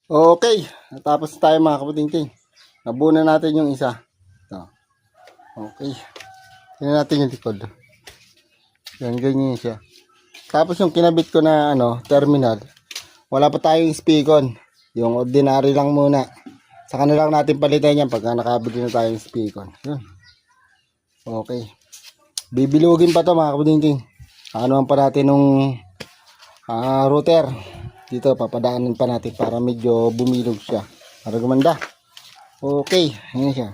Okay, natapos tayo mga kabutingting. Nabuo na natin yung isa. Ito. Okay. Tingnan natin yung likod. Yan, ganyan siya. Tapos yung kinabit ko na terminal, wala pa tayong speakon. Yung ordinary lang muna. Saka na lang natin palitan yan pagka nakabili na tayong speakon. Yun. Okay. Bibilugin pa to mga kabutingting. Ano pa natin nung router. Dito papadaanin pa natin para medyo bumilog siya. Para gumanda. Okay, ayan siya.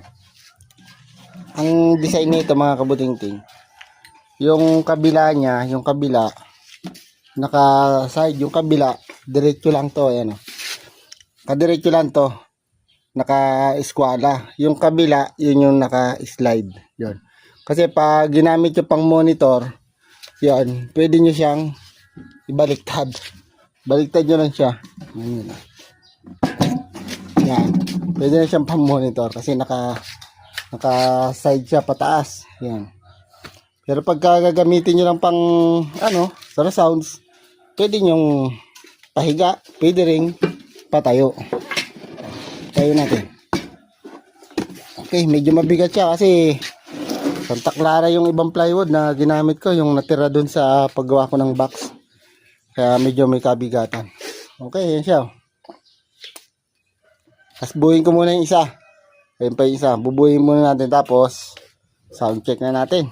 Ang design nito mga kabutingting, yung kabila niya, yung kabila naka-side, yung kabila diretso lang to, ayan oh. Kadiretso lang to. Naka-eskwala. Yung kabila, yun yung naka-slide. Yun. Kasi pag ginamit yung pang monitor, yun, pwede nyo siyang ibaliktad. Baliktad nyo lang siya. Yan. Pwede na siyang pang monitor kasi naka-side siya pataas. Yan. Pero pagka gagamitin nyo lang pang para sounds, pwede nyong pahiga, pwede ring patayo. Tayo natin. Okay, medyo mabigat siya kasi Santa Clara yung ibang plywood na ginamit ko, yung natira dun sa paggawa ko ng box. Kaya medyo may kabigatan. Okay, yan siya. Tapos buuin ko muna yung isa. Ayun pa yung isa. Bubuin muna natin tapos sound check na natin.